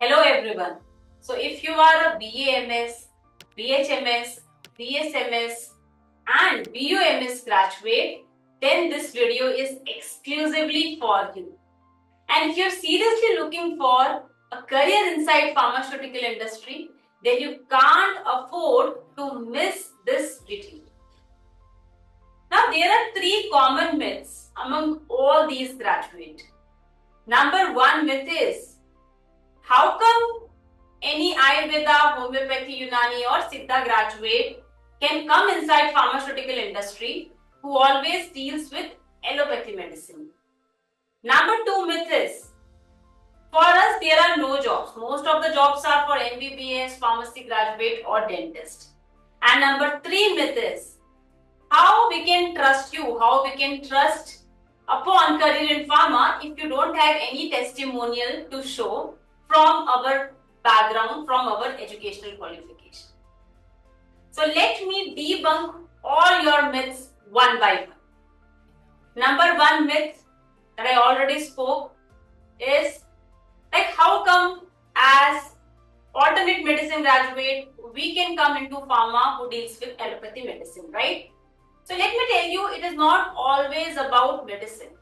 Hello everyone. So if you are a BAMS, BHMS, BSMS and BUMS graduate, then this video is exclusively for you. And if you're seriously looking for a career inside pharmaceutical industry, then you can't afford to miss this video. Now there are three common myths among all these graduates. Number one myth is, how come any Ayurveda, Homeopathy, Unani or Siddha graduate can come inside pharmaceutical industry who always deals with allopathy medicine? Number two myth is, for us there are no jobs. Most of the jobs are for MBBS, pharmacy graduate or dentist. And number three myth is, how we can trust you, how we can trust upon career in pharma if you don't have any testimonial to show from our background, from our educational qualification. So let me debunk all your myths one by one. Number one myth that I already spoke is, like, how come as alternate medicine graduate we can come into pharma who deals with allopathy medicine, right? So let me tell you, it is not always about medicine.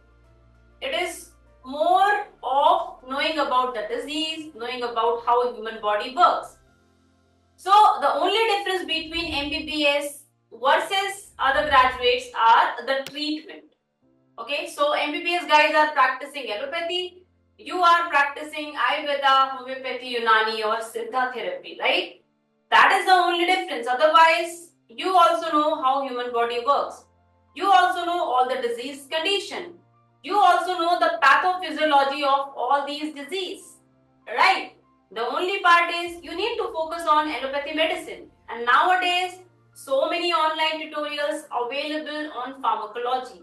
It is more of knowing about the disease, knowing about how human body works. So the only difference between MBBS versus other graduates are the treatment. Okay, so MBBS guys are practicing allopathy, you are practicing Ayurveda, Homeopathy, Unani or Siddha therapy, right? That is the only difference. Otherwise, you also know how human body works. You also know all the disease condition. You also know the pathophysiology of all these diseases, right? The only part is you need to focus on allopathy medicine. And nowadays, so many online tutorials available on pharmacology.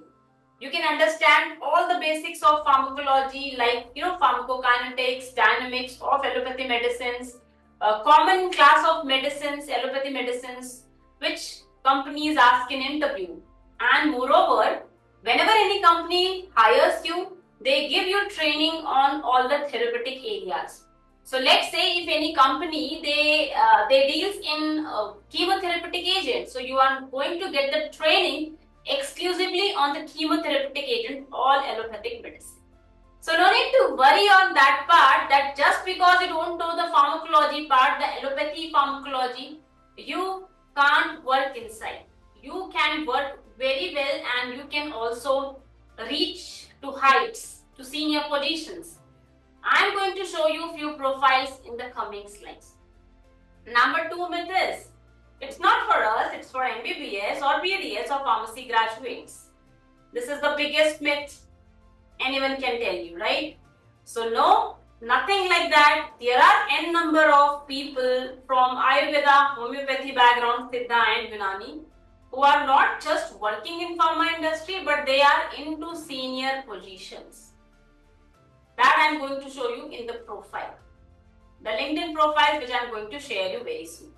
You can understand all the basics of pharmacology, like pharmacokinetics, dynamics of allopathy medicines, a common class of medicines, allopathy medicines, which companies ask in interview. And moreover, whenever any company hires you, they give you training on all the therapeutic areas. So let's say if any company they deals in chemotherapeutic agents, so you are going to get the training exclusively on the chemotherapeutic agent, all allopathic medicine. So no need to worry on that part, that just because you don't know the pharmacology part, the allopathy pharmacology, you can't work inside. You can work very well and you can also reach to heights, to senior positions. I am going to show you few profiles in the coming slides. Number two myth is, it's not for us, it's for MBBS or BDS or pharmacy graduates. This is the biggest myth anyone can tell you, right? So no, nothing like that. There are n number of people from Ayurveda, homeopathy background, Siddha and Unani who are not just working in pharma industry, but they are into senior positions. That I am going to show you in the profile. The LinkedIn profile which I am going to share you very soon.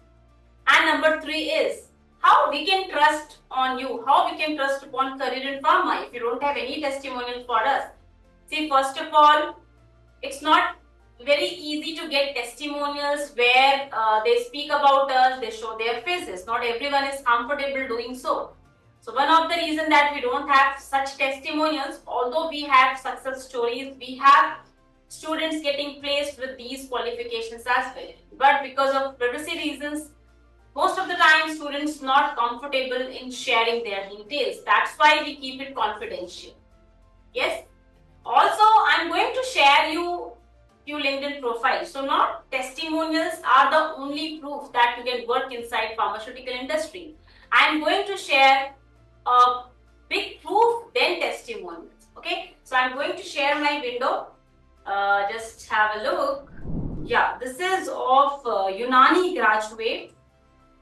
And number three is, how we can trust on you, how we can trust upon career in pharma if you don't have any testimonial for us. See, first of all, it's not very easy to get testimonials where they speak about us, they show their faces. Not everyone is comfortable doing so. So one of the reasons that we don't have such testimonials, although we have success stories, we have students getting placed with these qualifications as well. But because of privacy reasons, most of the time students not comfortable in sharing their details. That's why we keep it confidential. Yes. Also, I'm going to share you few LinkedIn profiles. So not testimonials are the only proof that you can work inside pharmaceutical industry. I'm going to share a big proof, then testimonials. Okay. So I'm going to share my window. Just have a look. Yeah, this is of Unani graduate.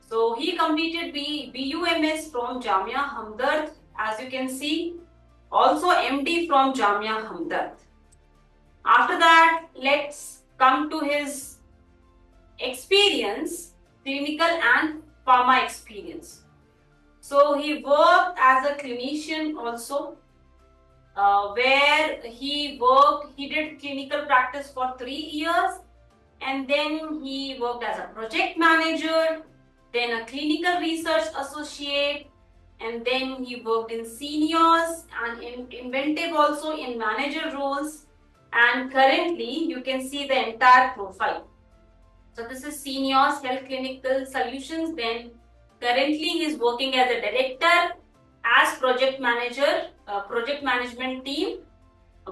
So he completed BUMS from Jamia Hamdard, as you can see. Also MD from Jamia Hamdard. After that, let's come to his experience, clinical and pharma experience. So he worked as a clinician also, where he did clinical practice for 3 years and then he worked as a project manager, then a clinical research associate, and then he worked in seniors and in inventive also in manager roles. And currently you can see the entire profile. So this is seniors health clinical solutions. Then currently he is working as a director, as project manager, project management team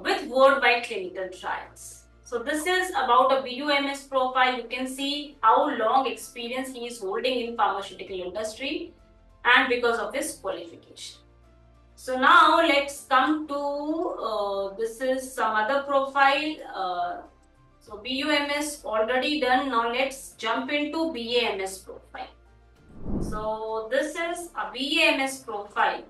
with worldwide clinical trials. So this is about a BUMS profile. You can see how long experience he is holding in pharmaceutical industry and because of his qualification. So now let's come to this is some other profile. So BUMS already done. Now let's jump into BAMS profile. So this is a BAMS profile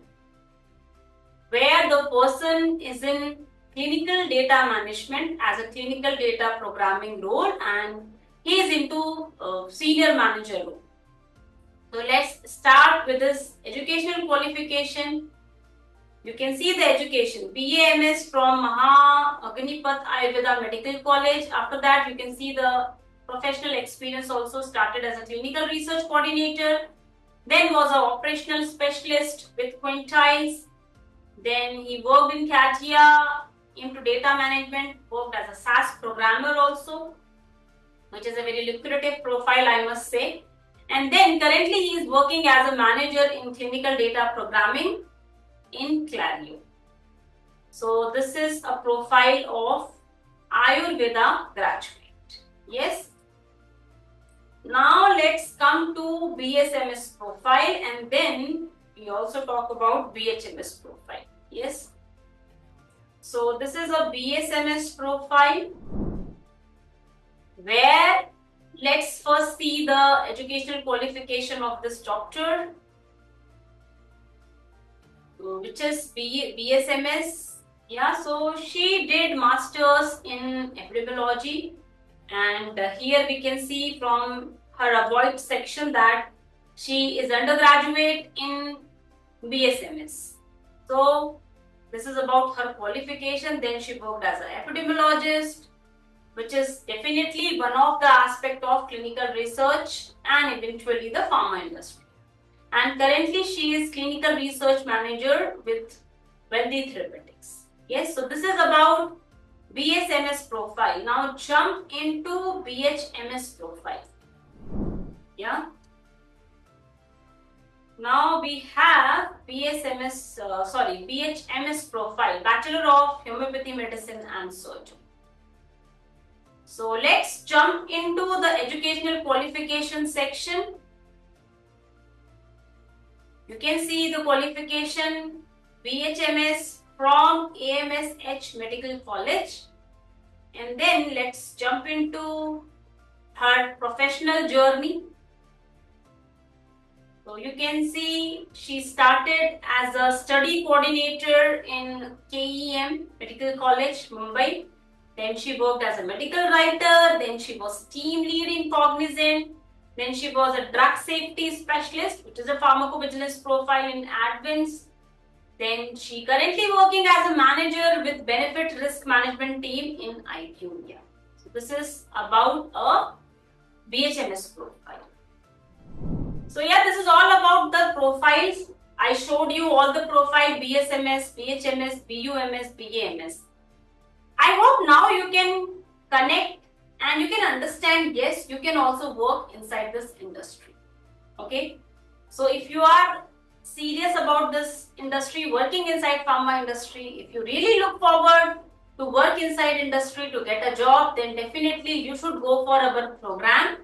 where the person is in clinical data management as a clinical data programming role, and he is into senior manager role. So let's start with this educational qualification. You can see the education, BAMS from Maha Agnipath Ayurveda Medical College. After that, you can see the professional experience also started as a clinical research coordinator, then was an operational specialist with Quintiles. Then he worked in CATIA into data management, worked as a SAS programmer also, which is a very lucrative profile, I must say. And then currently he is working as a manager in clinical data programming in Clario. So this is a profile of Ayurveda graduate. Yes. Now let's come to BSMS profile, and then we also talk about BHMS profile. Yes. So this is a BSMS profile where let's first see the educational qualification of this doctor, which is BSMS. Yeah, so she did masters in epidemiology, and here we can see from her avoid section that she is undergraduate in BSMS. So this is about her qualification. Then she worked as an epidemiologist, which is definitely one of the aspect of clinical research and eventually the pharma industry. And currently she is clinical research manager with Wealthy Therapeutics. Yes, so this is about BSMS profile. Now jump into BHMS profile. Yeah. Now we have BHMS profile, Bachelor of Homeopathy Medicine and Surgery. So let's jump into the educational qualification section. You can see the qualification BHMS from AMSH Medical College. And then let's jump into her professional journey. So you can see she started as a study coordinator in KEM Medical College, Mumbai. Then she worked as a medical writer. Then she was team lead in Cognizant. Then she was a drug safety specialist, which is a pharmacovigilance profile in Advance. Then she currently working as a manager with benefit risk management team in IQVIA. So this is about a BHMS profile. So yeah, this is all about the profiles. I showed you all the profile BSMS, BHMS, BUMS, BAMS. I hope now you can connect and you can understand, yes, you can also work inside this industry. Okay. So if you are serious about this industry, working inside pharma industry, if you really look forward to work inside industry to get a job, then definitely you should go for our program.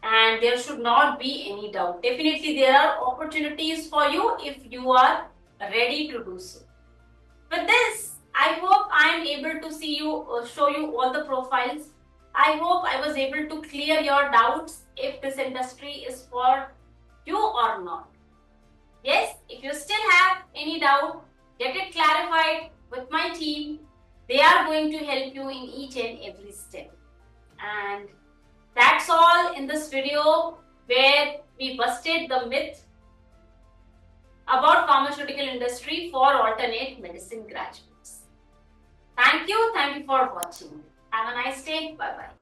And there should not be any doubt. Definitely there are opportunities for you if you are ready to do so. With this, I hope I am able to show you all the profiles. I hope I was able to clear your doubts if this industry is for you or not. Yes, if you still have any doubt, get it clarified with my team. They are going to help you in each and every step. And that's all in this video where we busted the myth about pharmaceutical industry for alternate medicine graduates. Thank you for watching. Have a nice day. Bye-bye.